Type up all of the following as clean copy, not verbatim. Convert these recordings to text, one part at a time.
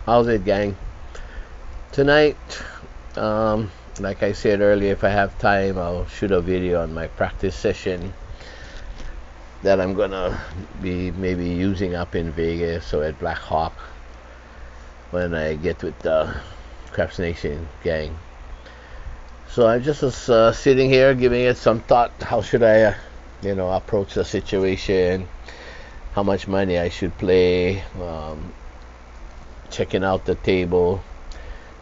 How's it, gang? Tonight, like I said earlier, if I have time, I'll shoot a video on my practice session that I'm gonna be maybe using up in Vegas or at Black Hawk when I get with the Craps Nation gang. So I just was sitting here giving it some thought. How should I, approach the situation? How much money I should play? Checking out the table,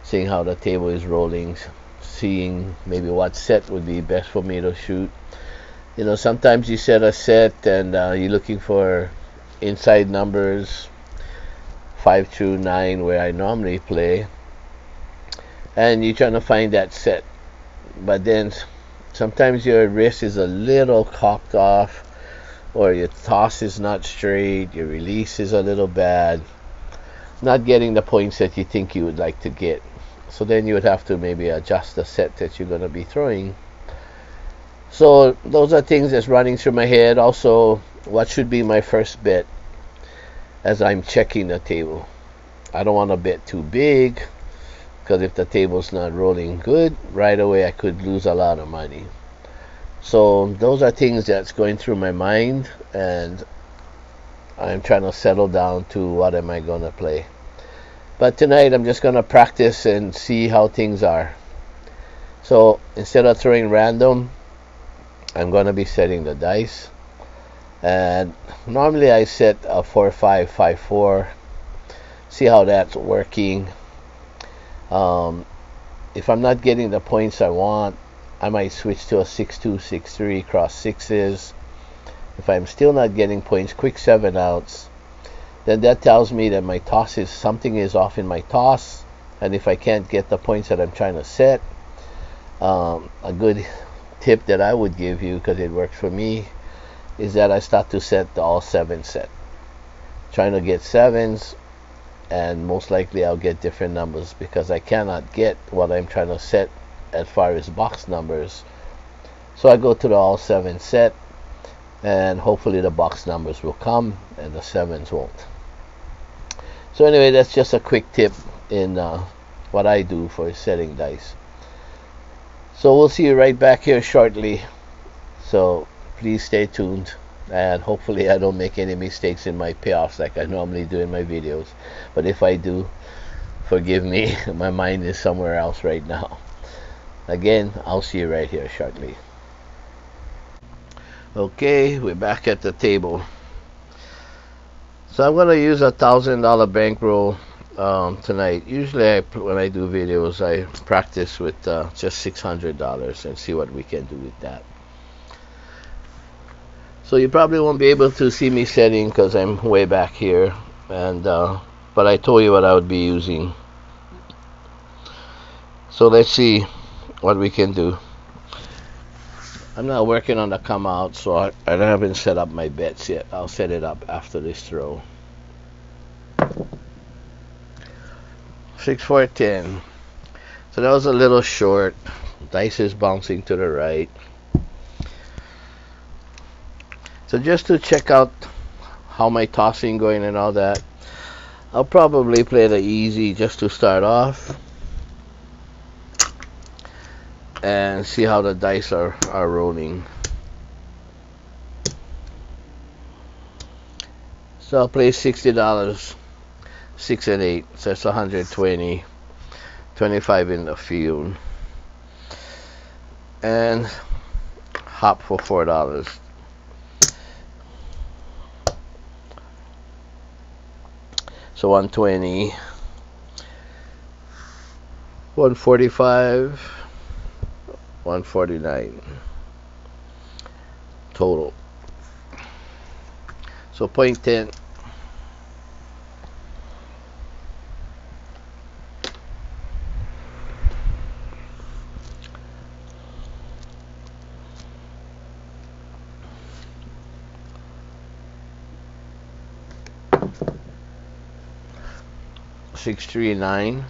seeing how the table is rolling, seeing maybe what set would be best for me to shoot. Sometimes you set a set and you're looking for inside numbers, 5 through 9, where I normally play, and you're trying to find that set. But then sometimes your wrist is a little cocked off, or your toss is not straight, your release is a little bad, not getting the points that you think you would like to get. So then you would have to maybe adjust the set that you're going to be throwing. So those are things that's running through my head. Also, what should be my first bet as I'm checking the table? I don't want to bet too big, because if the table's not rolling good, right away I could lose a lot of money. So those are things that's going through my mind, and I'm trying to settle down to what am I going to play. But tonight I'm just going to practice and see how things are. So instead of throwing random, I'm going to be setting the dice. And normally I set a 4-5, 5-4. See how that's working. If I'm not getting the points I want, I might switch to a 6-2, 6-3, cross sixes. If I'm still not getting points, quick 7 outs. Then that tells me that my toss is, something is off in my toss. And if I can't get the points that I'm trying to set, a good tip that I would give you, because it works for me, is that I start to set the all 7 set. Trying to get 7s, and most likely I'll get different numbers, because I cannot get what I'm trying to set as far as box numbers. So I go to the all 7 set, and hopefully the box numbers will come and the 7s won't. So anyway, that's just a quick tip in what I do for setting dice. So we'll see you right back here shortly. So please stay tuned, and hopefully I don't make any mistakes in my payoffs like I normally do in my videos. But if I do, forgive me. My mind is somewhere else right now. Again, I'll see you right here shortly. Okay, we're back at the table. So I'm going to use $1,000 bankroll tonight. Usually when I do videos, I practice with just $600 and see what we can do with that. So you probably won't be able to see me setting because I'm way back here, and but I told you what I would be using. So let's see what we can do. I'm not working on the come out, so I haven't set up my bets yet. I'll set it up after this throw. 6, 4, 10. So that was a little short. Dice is bouncing to the right. So just to check out how my tossing going and all that, I'll probably play the easy just to start off, and see how the dice are rolling. So I'll play $60, 6 and 8, so that's 120, 25 in the field, and hop for $4. So 120, 145, 149 total. So 0.10. $639.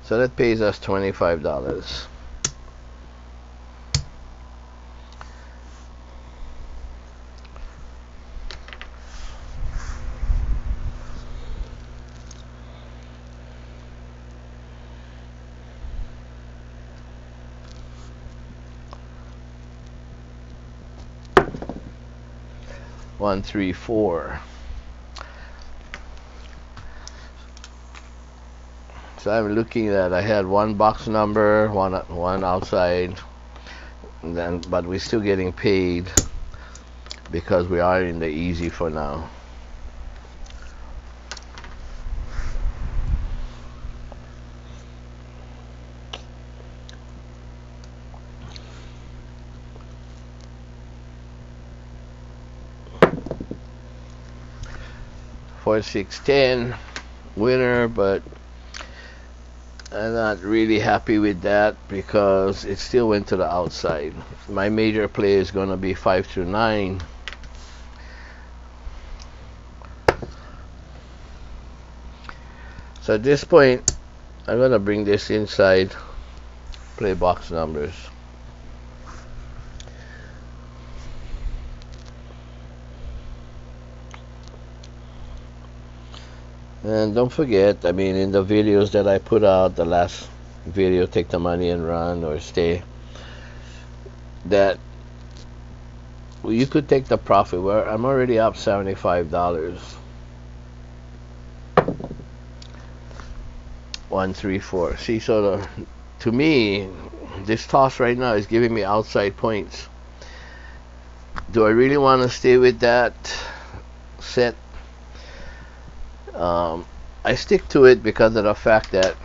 So that pays us $25. 1, 3, 4. So I'm looking at, I had one box number, one outside, and then, but we're still getting paid because we are in the easy for now. Four, 6, 10 winner, but I'm not really happy with that because it still went to the outside. My major play is going to be 5 through 9. So at this point, I'm going to bring this inside, play box numbers. And don't forget, I mean, in the videos that I put out, the last video, Take the Money and Run or Stay, that you could take the profit. Where I'm already up $75. 1, 3, 4. See, so to me, this toss right now is giving me outside points. Do I really want to stay with that set? I stick to it because of the fact that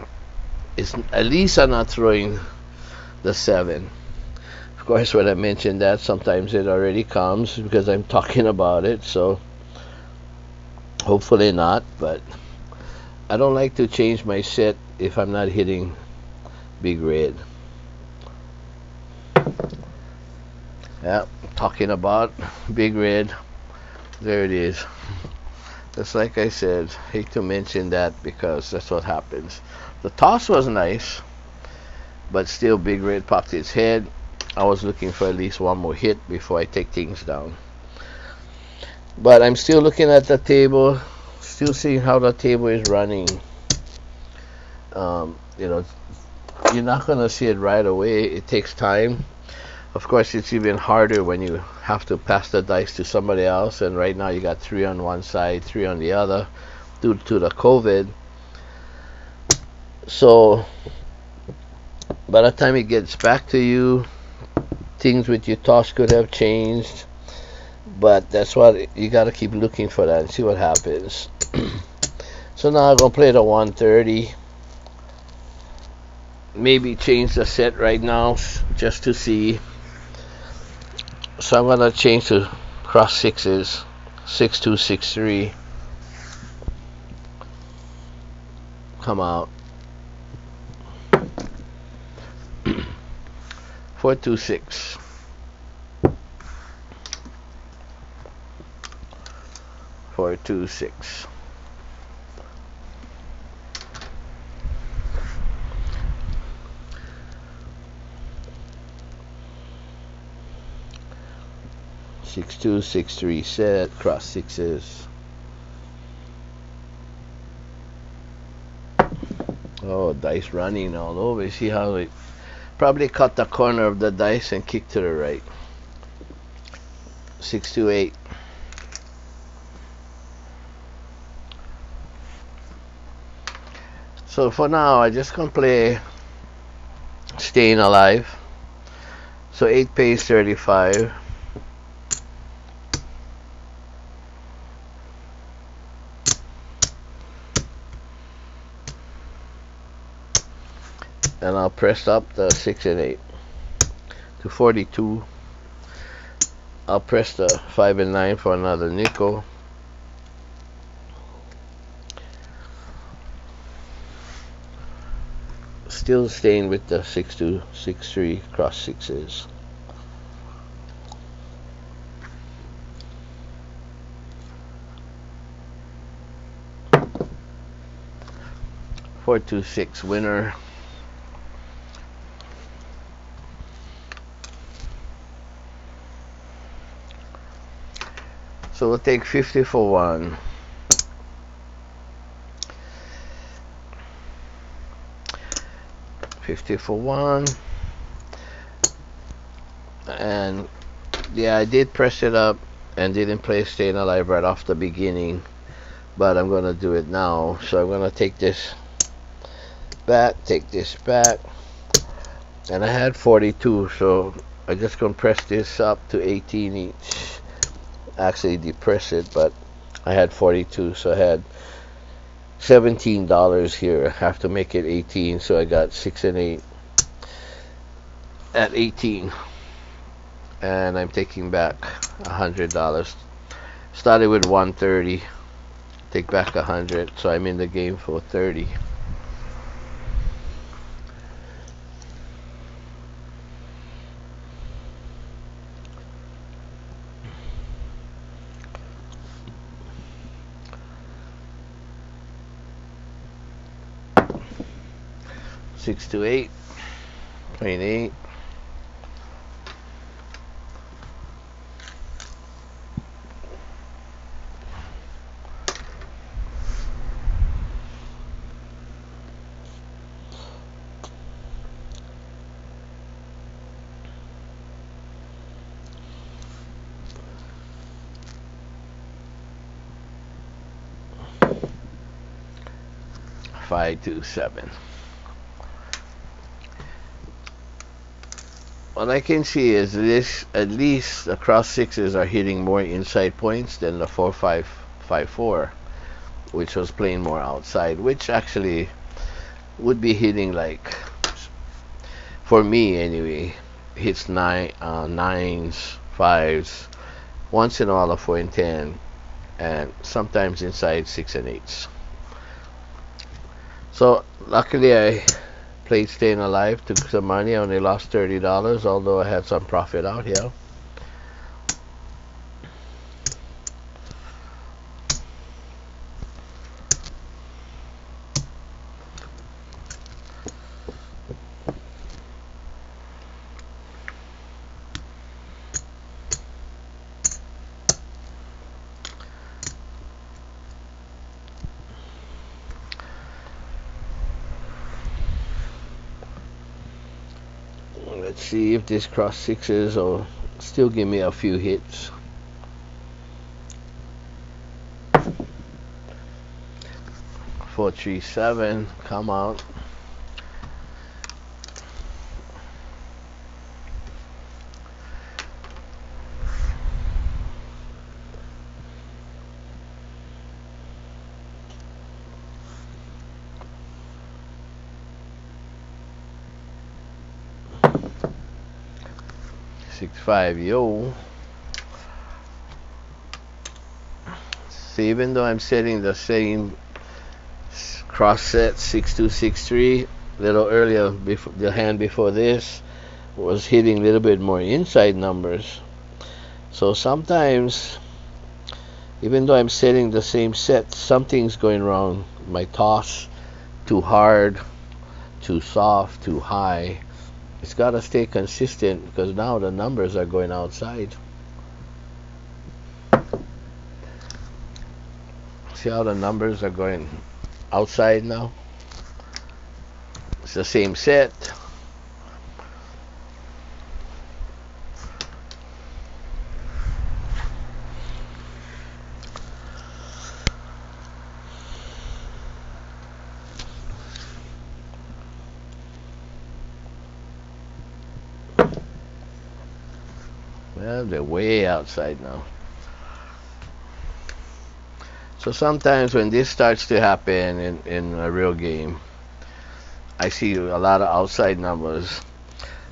it's, at least I'm not throwing the 7. Of course, when I mention that, sometimes it already comes because I'm talking about it, so hopefully not, but I don't like to change my set if I'm not hitting big red. Yeah, talking about big red, there it is. Just like I said, hate to mention that because that's what happens. The toss was nice, but still big red popped its head. I was looking for at least one more hit before I take things down. But I'm still looking at the table, still seeing how the table is running. You know, you're not going to see it right away. It takes time. Of course, it's even harder when you have to pass the dice to somebody else, and right now you got 3 on one side, 3 on the other due to the COVID. So by the time it gets back to you, things with your toss could have changed, but that's what you got to keep looking for that and see what happens. So now I'm going to play the 130. Maybe change the set right now just to see. So I'm going to change to cross sixes, 6, 2, 6, 3. Come out. 4, 2, 6. 4, 2, 6. Six, 2, 6, 3 set, cross sixes. Oh, dice running all over. See how it probably cut the corner of the dice and kicked to the right. 6, 2, 8. So for now, I just gonna play Staying Alive. So 8 pays 35. And I'll press up the 6 and 8 to 42. I'll press the 5 and 9 for another nickel. Still staying with the 6, 2, 6, 3 cross sixes. Four, 2, 6 winner. So we'll take 50 for 1. $50 for 1. And yeah, I did press it up and didn't play Staying Alive right off the beginning, but I'm gonna do it now. So I'm gonna take this back, and I had 42, so I just gonna press this up to 18 each. Actually depress it, but I had 42, so I had $17 here. I have to make it 18, so I got 6 and 8 at 18, and I'm taking back $100. Started with 130, take back 100, so I'm in the game for 30. Six to 8, 28. Five to 7. What I can see is this, at least the cross sixes are hitting more inside points than the 4-5-5-4, which was playing more outside, which actually would be hitting, like, for me anyway, hits nines, fives, once in a while a 4 and 10, and sometimes inside 6 and 8s. So luckily I played Staying Alive, took some money. I only lost $30, although I had some profit out here. Let's see if this cross sixes will still give me a few hits. Four, 3, 7, come out. Six, 5, yo. See, even though I'm setting the same cross set, 6-2, 6-3, a little earlier, before the hand before this was hitting a little bit more inside numbers. So sometimes, even though I'm setting the same set, something's going wrong. My toss, too hard, too soft, too high. It's got to stay consistent, because now the numbers are going outside. See how the numbers are going outside now? It's the same set. Well, they're way outside now. So sometimes when this starts to happen in a real game, I see a lot of outside numbers.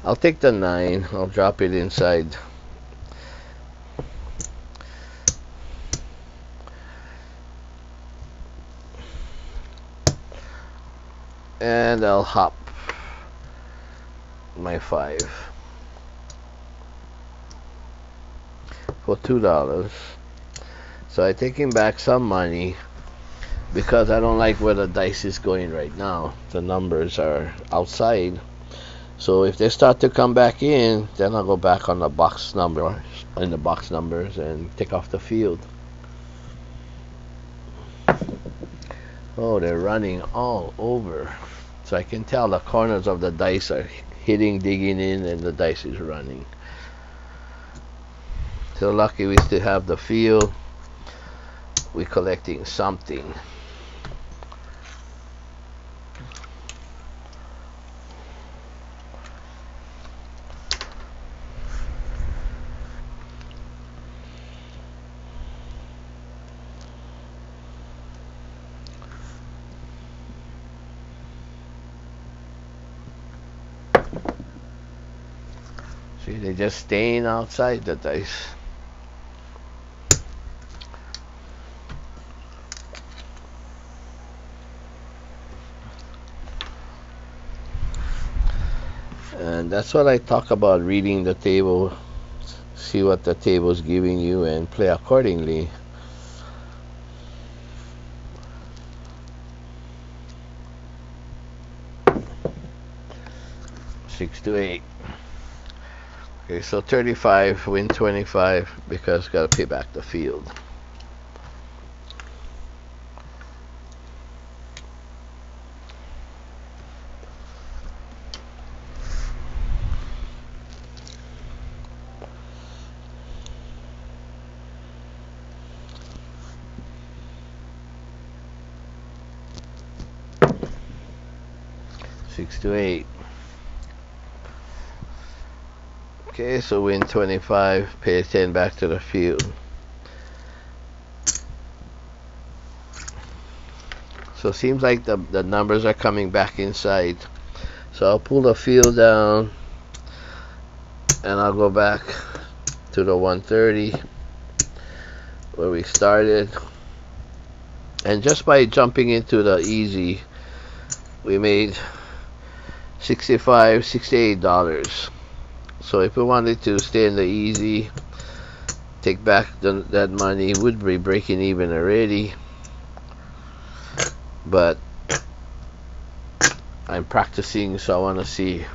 I'll take the 9, I'll drop it inside. And I'll hop my 5 for $2. So I'm taking back some money because I don't like where the dice is going right now. The numbers are outside. So if they start to come back in, then I'll go back on the box numbers, and take off the field. Oh, they're running all over. So I can tell the corners of the dice are hitting, digging in, and the dice is running. So lucky we still have the field. We're collecting something. See, they're just staying outside the dice. And that's what I talk about, reading the table, see what the table's giving you and play accordingly. Six to eight. Okay, so 35, win 25 because gotta pay back the field. Six to eight. Okay, so win 25, pay 10 back to the field. So it seems like the numbers are coming back inside. So I'll pull the field down and I'll go back to the 130 where we started. And just by jumping into the easy, we made $65, $68. So if we wanted to stay in the easy, take back that money, would be breaking even already. But I'm practicing, so I want to see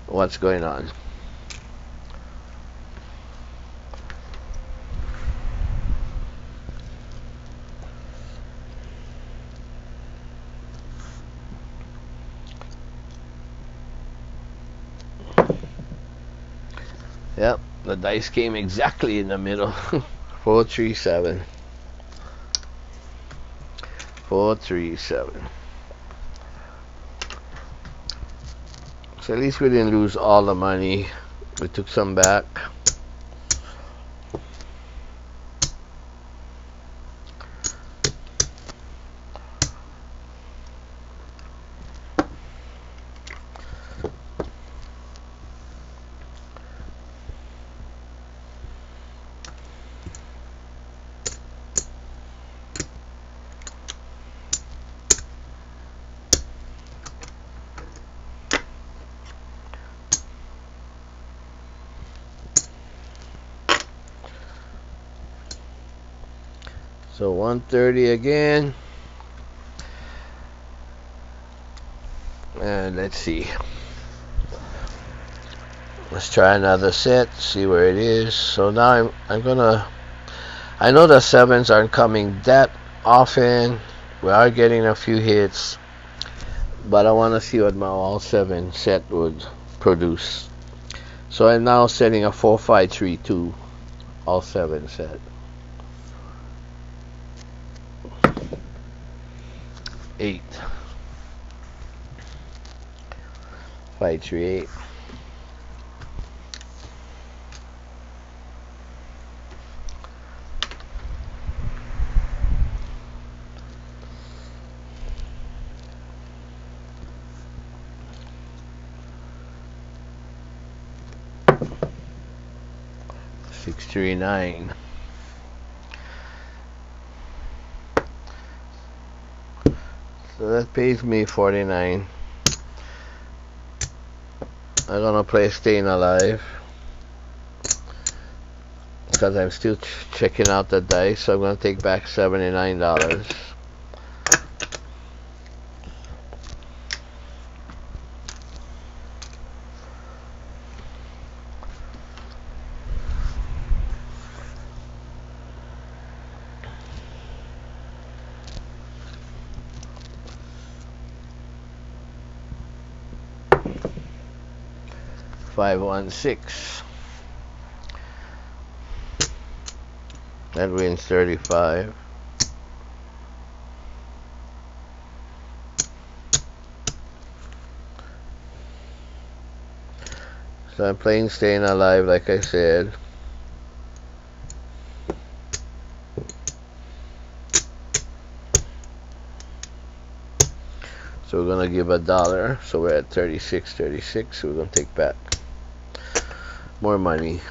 what's going on. Yep, the dice came exactly in the middle. 437. 437. So at least we didn't lose all the money. We took some back. So 130 again. And let's see. Let's try another set, see where it is. So now I'm gonna, I know the sevens aren't coming that often. We are getting a few hits, but I want to see what my all seven set would produce. So I'm now setting a 4-5-3-2 all seven set. 8, 5-3-8. Six, 3, 9. So that pays me 49. I'm gonna play Staying Alive because I'm still checking out the dice. So I'm gonna take back $79. $516. That wins 35. So I'm playing Staying Alive, like I said. So we're gonna give $1. So we're at 36. So we're gonna take back more money.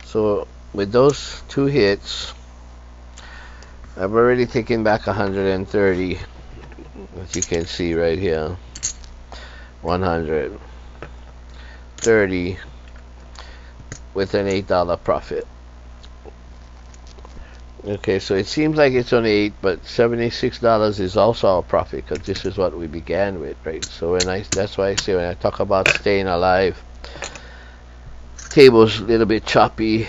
So with those two hits, I've already taken back 130, as you can see right here. 130 with an $8 profit. Okay, so it seems like it's only 8, but $76 is also a profit, because this is what we began with, right? So that's why I say when I talk about Staying Alive, table's a little bit choppy.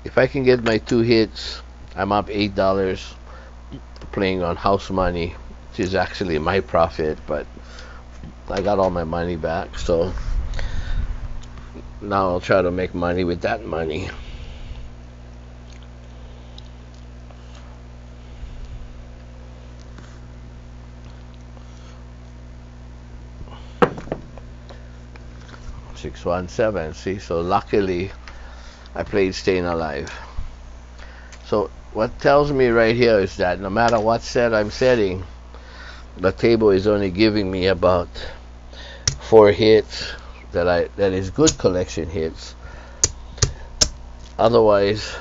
If I can get my two hits, I'm up $8 playing on house money, which is actually my profit, but I got all my money back. So now I'll try to make money with that money. $617. See, so luckily I played Staying Alive. So what tells me right here is that no matter what set I'm setting, the table is only giving me about 4 hits that is good collection hits. Otherwise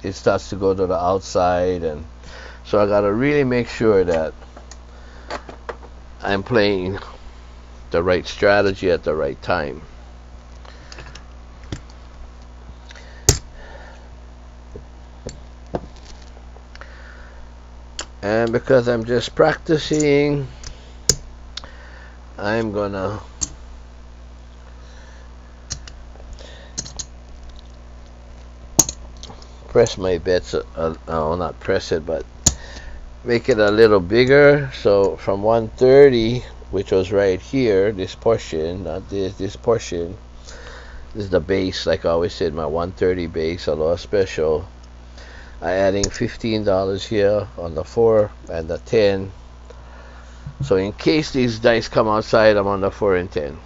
it starts to go to the outside, and so I gotta really make sure that I'm playing the right strategy at the right time. And because I'm just practicing, I'm gonna press my bets, not press it, but make it a little bigger. So from 130, which was right here, this portion, not this portion, this is the base, like I always said, my 130 base, Aloha Special. I'm adding $15 here on the 4 and the 10. So in case these dice come outside, I'm on the 4 and 10.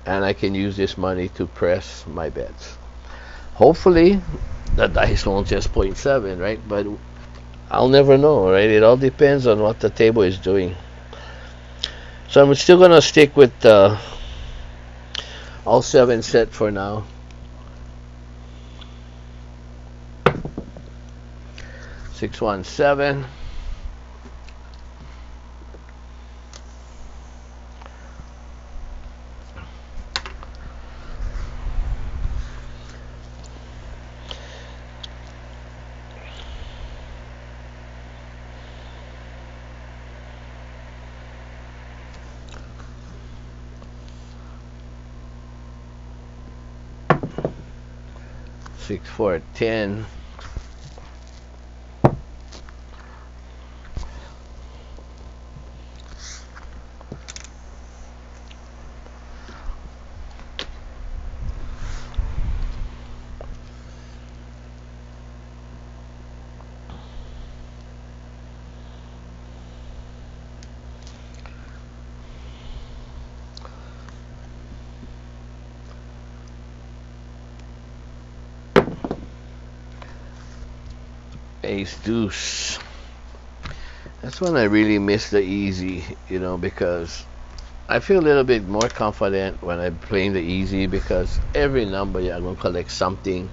And I can use this money to press my bets. Hopefully, the dice won't just 0.7, right? But I'll never know, right? It all depends on what the table is doing. So I'm still going to stick with all 7 set for now. $617. $6 4 10. Ace deuce. That's when I really miss the easy, because I feel a little bit more confident when I'm playing the easy, because every number I'm going to collect something.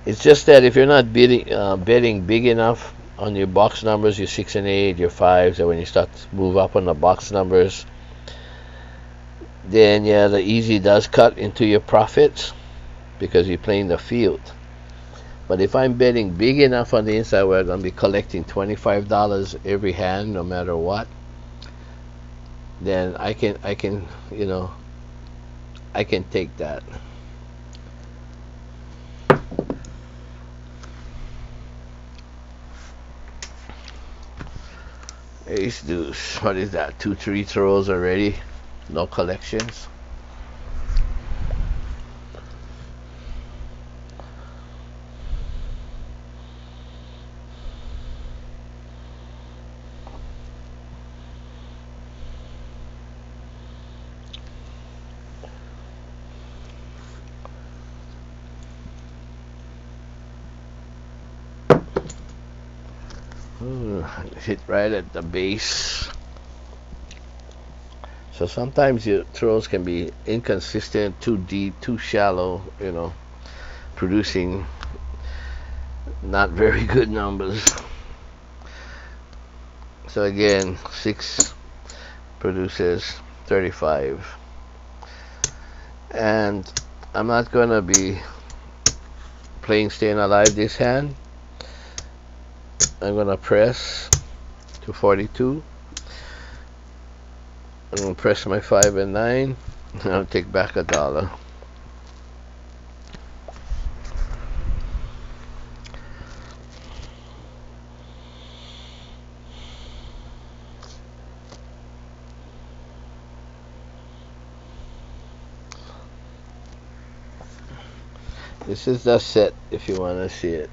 It's just that if you're not betting big enough on your box numbers, your 6 and 8, your 5s, and when you start to move up on the box numbers, then yeah, the easy does cut into your profits because you're playing the field. But if I'm betting big enough on the inside where I'm going to be collecting $25 every hand, no matter what, then I can take that. Ace deuce. What is that? 2-3 throws already. No collections. hit right at the base. So sometimes your throws can be inconsistent, too deep, too shallow, producing not very good numbers. So again, 6 produces 35. And I'm not going to be playing Staying Alive this hand. I'm going to press to 42. I'm going to press my 5 and 9. And I'll take back $1. This is the set if you want to see it.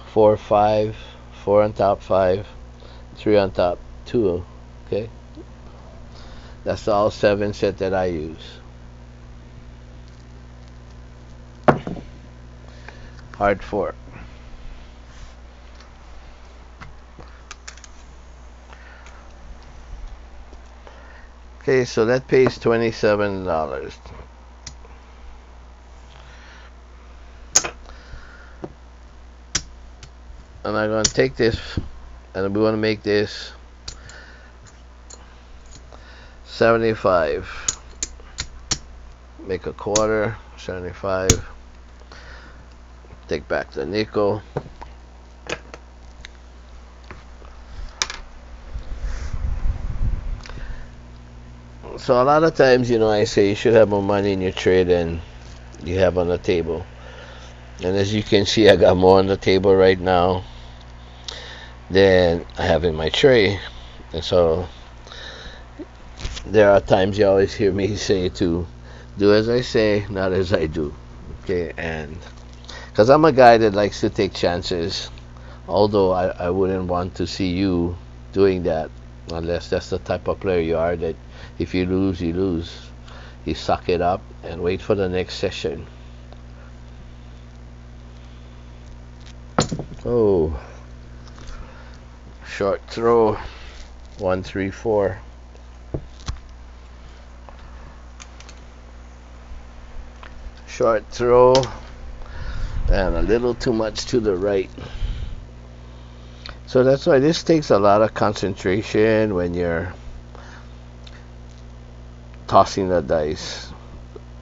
4, 5, 4 on top, 5, 3 on top, 2. Okay? That's the all 7 set that I use. Hard 4. Okay, so that pays $27. And I'm going to take this, and we want to make this 75. Make a quarter, 75. Take back the nickel. So a lot of times, I say you should have more money in your trade than you have on the table. And as you can see, I got more on the table right now than I have in my tray. And so there are times you always hear me say to do as I say, not as I do. Okay, and because I'm a guy that likes to take chances, although I wouldn't want to see you doing that unless that's the type of player you are, that if you lose, you lose. You suck it up and wait for the next session. Oh, short throw, 1, 3, 4. Short throw, and a little too much to the right. So that's why this takes a lot of concentration when you're tossing the dice.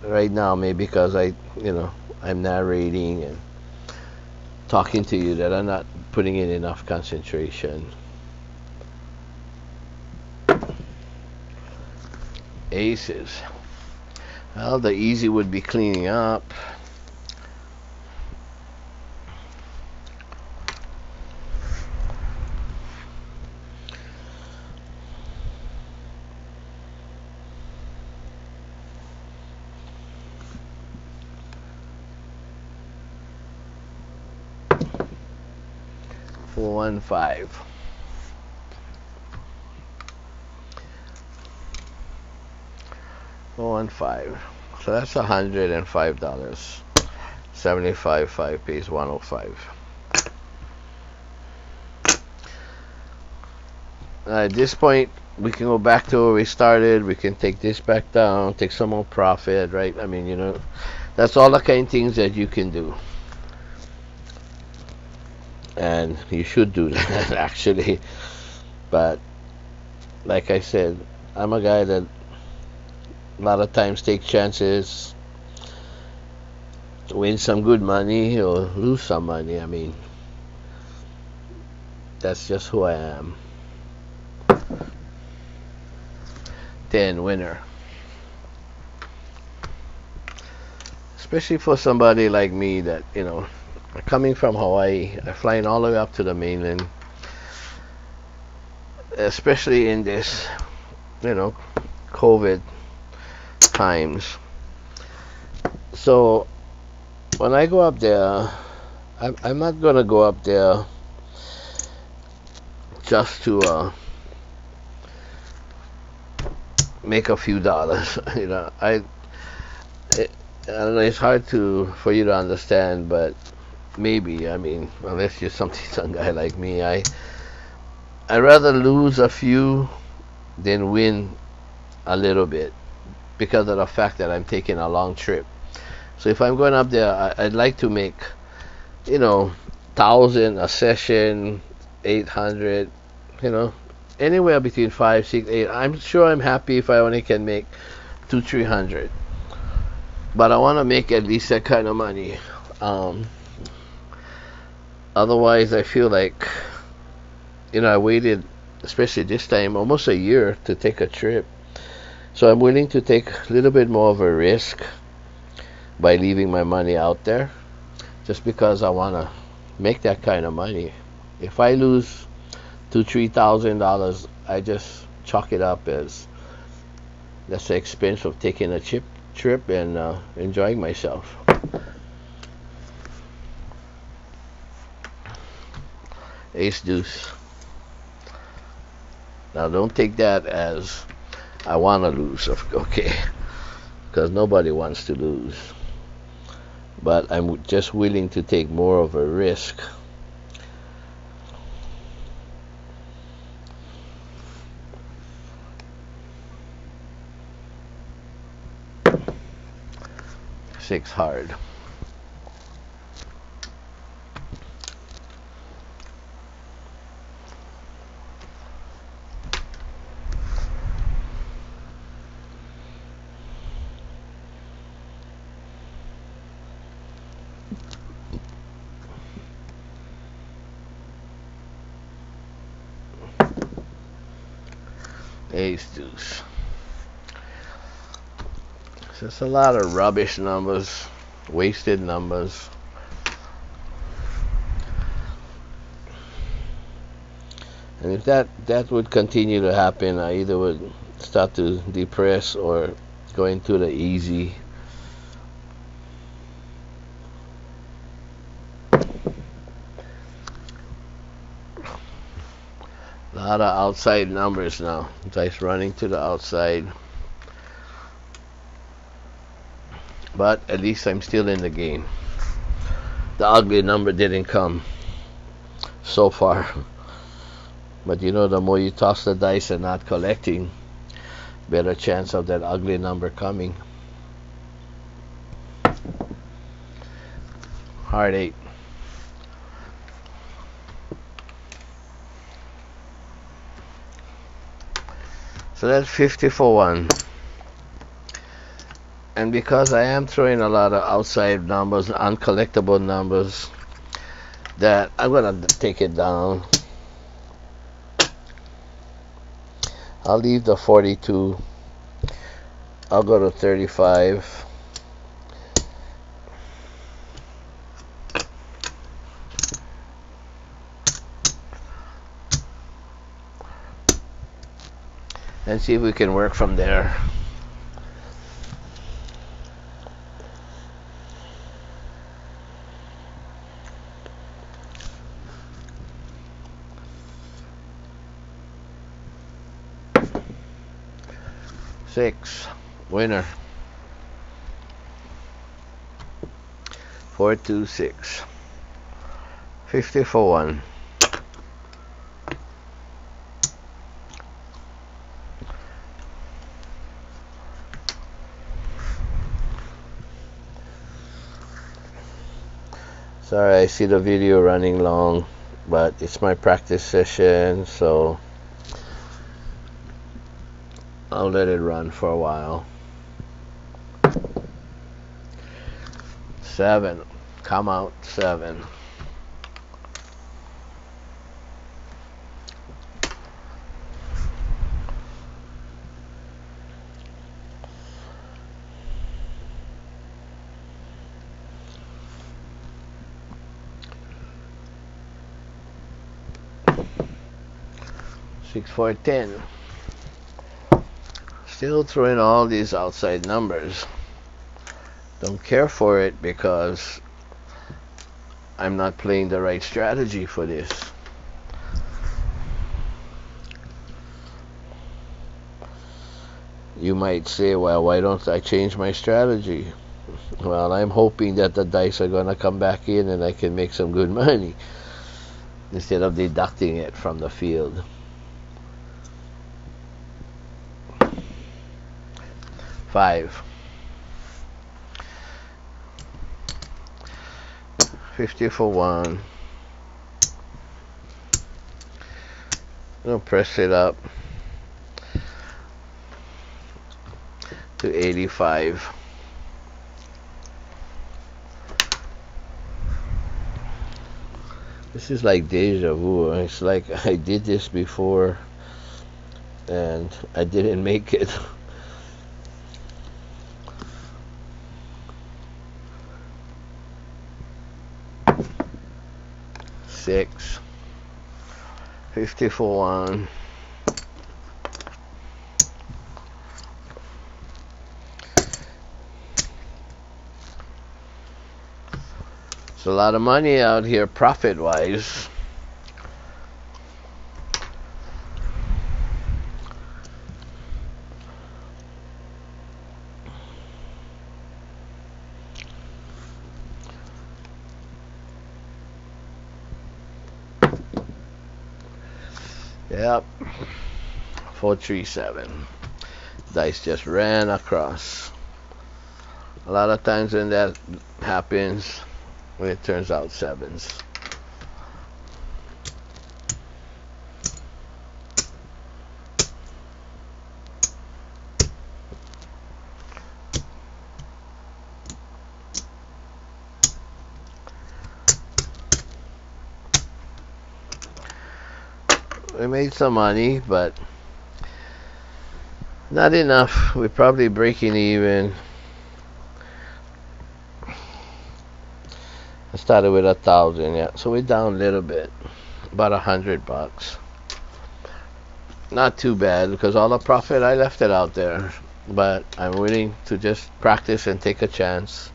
Right now, maybe because I'm narrating and talking to you, that I'm not putting in enough concentration. Aces. Well, the easy would be cleaning up. Four, 1, 5. $1, 5. So that's $105. 75, 5 pays 105. At this point, we can go back to where we started. We can take this back down, take some more profit, right? I mean, that's all the kind of things that you can do. And you should do that, actually. But like I said, I'm a guy that a lot of times take chances, win some good money or lose some money. I mean, that's just who I am. 10, winner. Especially for somebody like me that, coming from Hawaii, flying all the way up to the mainland, especially in this, COVID times. So when I go up there, I'm not gonna go up there just to make a few dollars. I don't know, it's hard for you to understand, but maybe. I mean, unless you're some guy like me, I rather lose a few than win a little bit because of the fact that I'm taking a long trip. So if I'm going up there, I'd like to make, 1,000 a session, 800, you know, anywhere between 5, 6, 8. I'm sure I'm happy if I only can make 2, 300. But I want to make at least that kind of money. Otherwise, I feel like, I waited, especially this time, almost a year to take a trip. So I'm willing to take a little bit more of a risk by leaving my money out there, just because I want to make that kind of money. If I lose $2,000-3,000, I just chalk it up as that's the expense of taking a trip and enjoying myself. Ace deuce. Now don't take that as I want to lose, okay? Because nobody wants to lose. But I'm just willing to take more of a risk. Six hard. Ace deuce. So it's a lot of rubbish numbers, wasted numbers. And if that would continue to happen, I either would start to depress or go into the easy. A lot of outside numbers now. Dice running to the outside. But at least I'm still in the game. The ugly number didn't come so far. But the more you toss the dice and not collecting, better chance of that ugly number coming. Hard 8. So that's 50 for 1. And because I am throwing a lot of outside numbers, uncollectible numbers, that I'm going to take it down. I'll leave the 42. I'll go to 35. And see if we can work from there. Six, winner. 426. 50 for 1. Sorry, I see the video running long, but it's my practice session, so I'll let it run for a while. 7. Come out 7. Six, 4, 10. Still throwing all these outside numbers. Don't care for it because I'm not playing the right strategy for this. You might say, well, why don't I change my strategy? Well, I'm hoping that the dice are gonna come back in and I can make some good money instead of deducting it from the field. 5. 50 for 1. I'll press it up to 85. This is like deja vu. It's like I did this before and I didn't make it. Six. 50 for 1. It's a lot of money out here profit-wise. Yep. 437. Dice just ran across. A lot of times when that happens, it turns out sevens. We made some money, but not enough. We're probably breaking even. I started with 1,000, yeah. So we're down a little bit, about $100. Not too bad because all the profit I left it out there. But I'm willing to just practice and take a chance.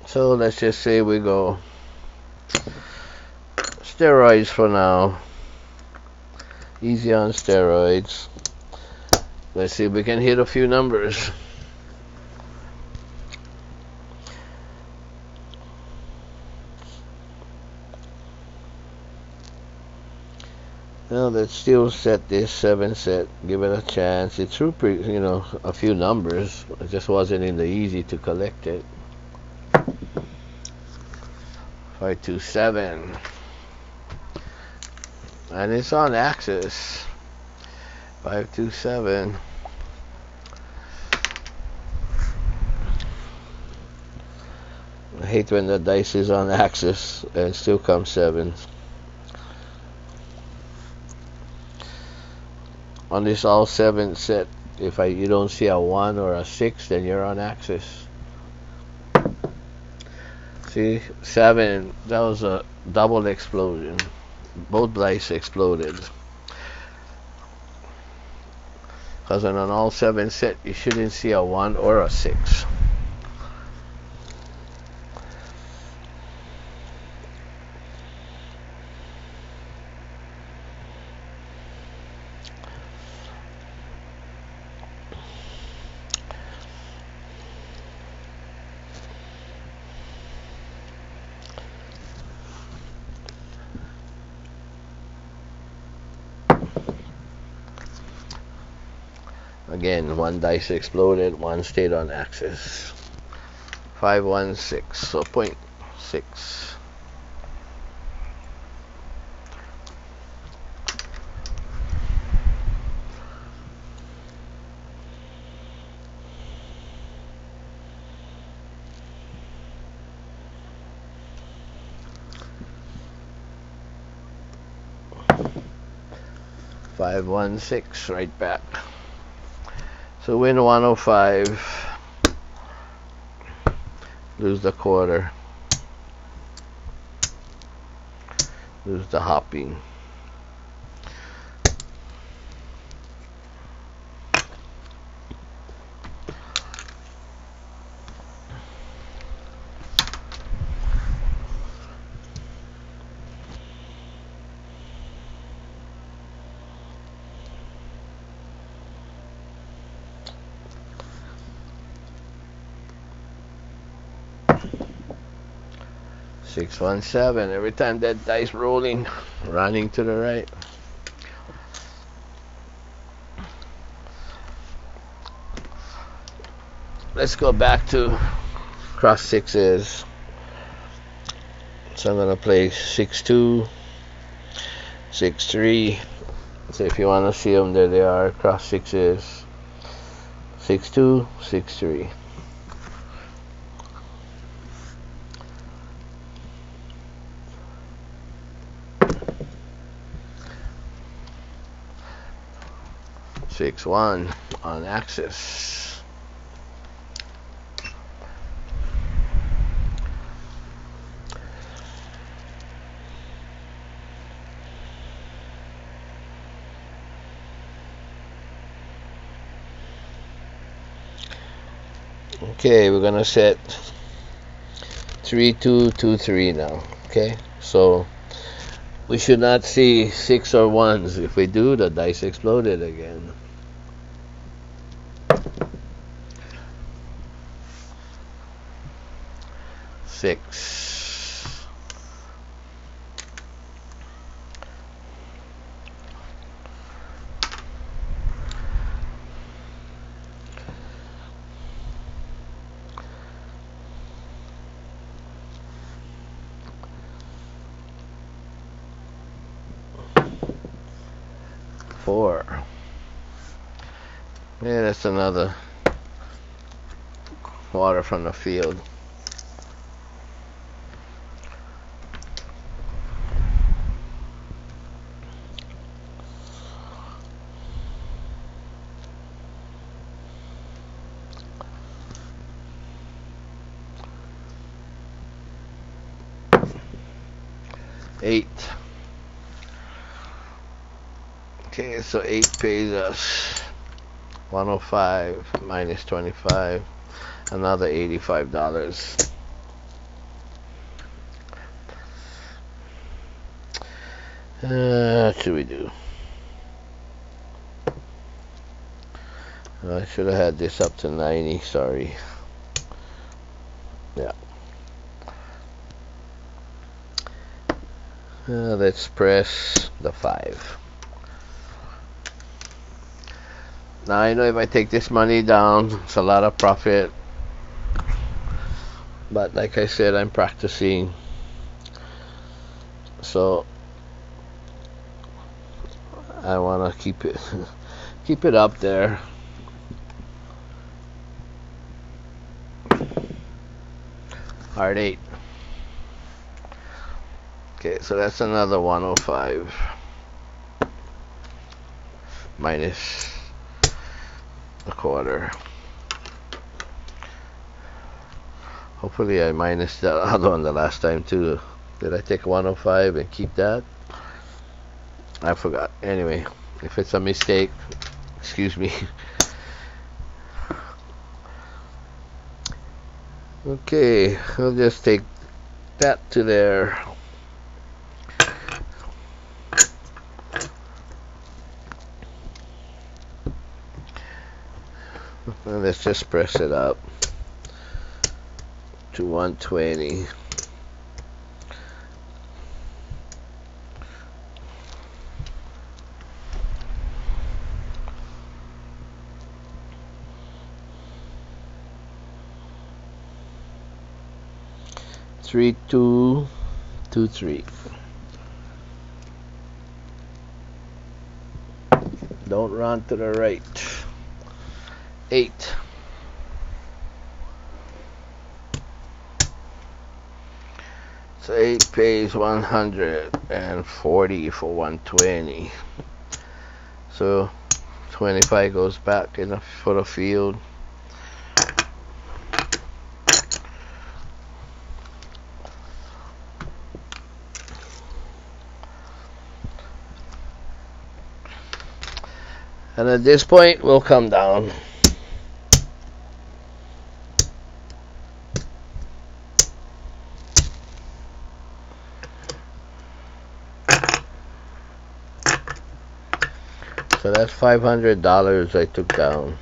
So let's just say we go steroids for now. Easy on steroids. Let's see if we can hit a few numbers. Well, let's still set this 7 set. Give it a chance. It threw a few numbers. It just wasn't in the easy to collect it. 527. And it's on axis. 527. I hate when the dice is on axis and still comes sevens. On this all 7 set, if you don't see a 1 or a 6, then you're on axis. See, 7, that was a double explosion. Both dice exploded. Because on an all 7 set, you shouldn't see a 1 or a 6. Again, 1 dice exploded, 1 stayed on axis. 516, so 0.6. $516 right back. So win 105, lose the quarter, lose the hopping. 617. Every time that dice rolling, running to the right. Let's go back to cross sixes. So I'm gonna play 6-2, 6-3. So if you want to see them, there they are. Cross sixes. 6-2, 6-3. 6-1 on axis. Okay, we're gonna set 3-2-2-3 now. Okay, so we should not see 6 or 1s. If we do, the dice exploded again. Six. Four. Yeah, that's another water from the field. Eight. Okay, so 8 pays us 105 minus 25, another $85. What should we do? I should have had this up to 90, sorry. Yeah. Let's press the 5. Now I know if I take this money down, it's a lot of profit. But like I said, I'm practicing. So I want to keep it up there. Hard 8. Okay, so that's another 105 minus a quarter. Hopefully I minus that other one the last time too. Did I take 105 and keep that? I forgot. Anyway, if it's a mistake, excuse me. Okay, we'll just take that to there. And let's just press it up to 120. Three, 2, 2, 3. Don't run to the right. 8. So 8 pays 140 for 120. So 25 goes back for the field. And at this point, we'll come down. So that's $500 I took down.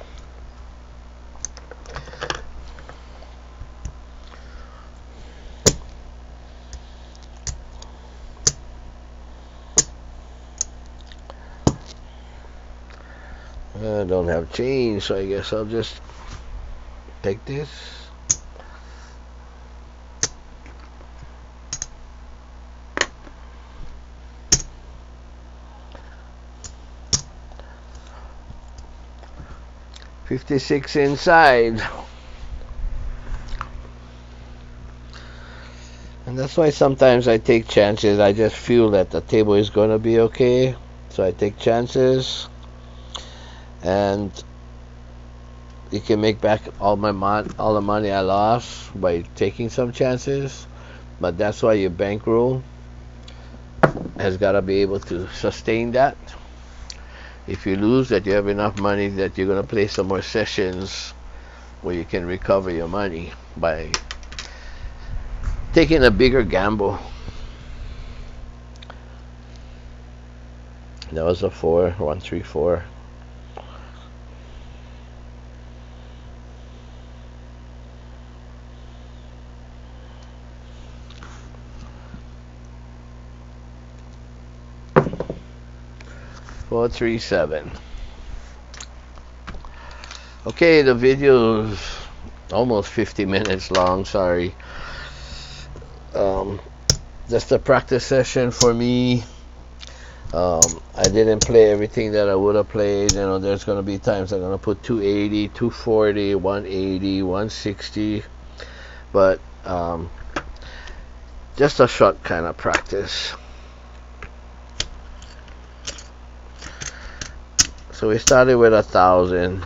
I don't have change, so I guess I'll just take this. $56 inside. And that's why sometimes I take chances. I just feel that the table is going to be okay, so I take chances. And you can make back all the money I lost by taking some chances. But that's why your bankroll has got to be able to sustain that. If you lose, that you have enough money that you're going to play some more sessions where you can recover your money by taking a bigger gamble. That was a 4, 1, 3, 4. Four, 3, 7. Okay, the video's almost 50 minutes long. Sorry. Just a practice session for me. I didn't play everything that I would have played. You know, there's going to be times I'm going to put 280, 240, 180, 160. But just a short kind of practice. So we started with 1,000.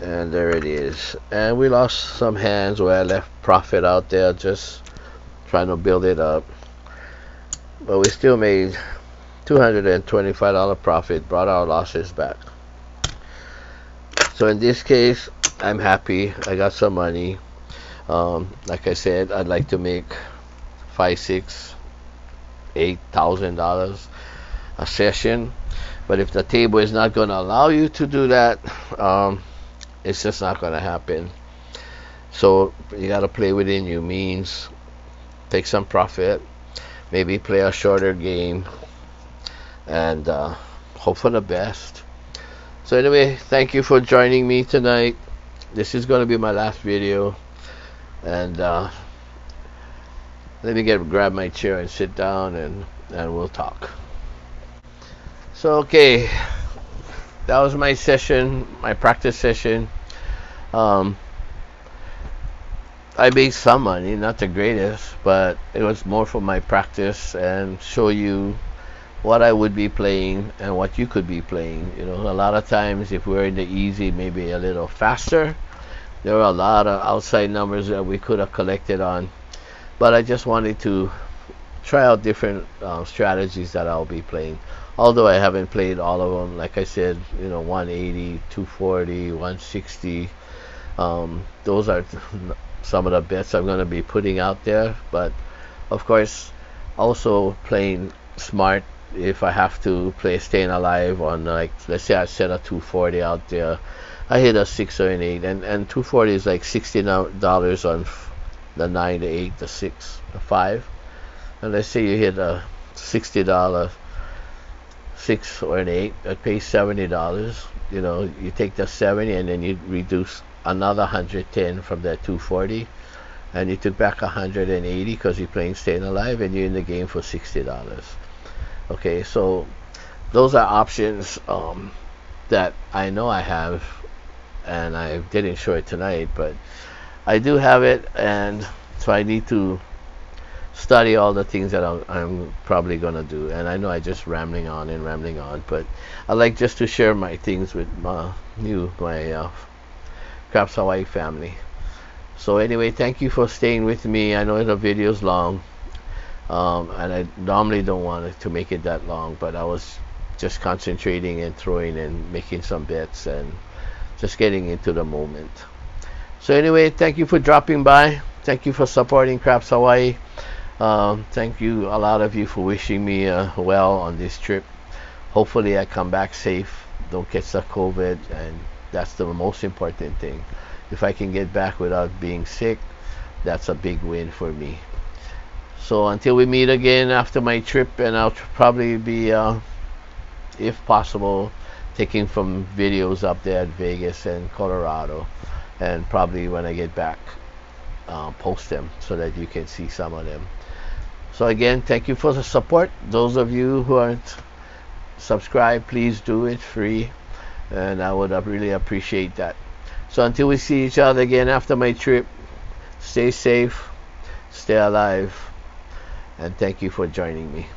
And there it is. And we lost some hands where I left profit out there, just trying to build it up. But we still made $225 profit, brought our losses back. So in this case, I'm happy. I got some money. Like I said, I'd like to make $5,000, $6,000, $8,000 a session. But if the table is not going to allow you to do that, it's just not going to happen. So you got to play within your means. Take some profit. Maybe play a shorter game. And hope for the best. So anyway, thank you for joining me tonight. This is going to be my last video. And let me grab my chair and sit down, and we'll talk. So okay, that was my session, my practice session. I made some money, not the greatest, but it was more for my practice and show you what I would be playing and what you could be playing. You know, a lot of times if we're in the easy, maybe a little faster, there are a lot of outside numbers that we could have collected on. But I just wanted to try out different strategies that I'll be playing. Although I haven't played all of them, like I said, you know, 180, 240, 160. Those are some of the bets I'm going to be putting out there. But of course, also playing smart. If I have to play staying alive on, like, let's say I set a 240 out there, I hit a 6 or an 8, and 240 is like $60 on the 9, the 8, the 6, the 5. And let's say you hit a $60 6 or an 8, it pays $70. You know, you take the 70 and then you reduce another 110 from that 240, and you took back 180 because you're playing staying alive, and you're in the game for $60. Okay, so those are options that I know I have, and I didn't show it tonight, but I do have it, and so I need to study all the things that I'm probably gonna do. And I know I just rambling on, but I like just to share my things with my Craps Hawaii family. So anyway, thank you for staying with me. I know the video's long, and I normally don't want it to make it that long, but I was just concentrating and throwing and making some bets and just getting into the moment. So anyway, thank you for dropping by. Thank you for supporting Craps Hawaii. Thank you, a lot of you, for wishing me well on this trip. Hopefully I come back safe, don't get the COVID, and that's the most important thing. If I can get back without being sick, that's a big win for me. So until we meet again after my trip, and I'll probably be, if possible, taking from videos up there at Vegas and Colorado, and probably when I get back, post them so that you can see some of them. So again, thank you for the support. Those of you who aren't subscribed, please do it, free, and I would really appreciate that. So until we see each other again after my trip, stay safe, stay alive, and thank you for joining me.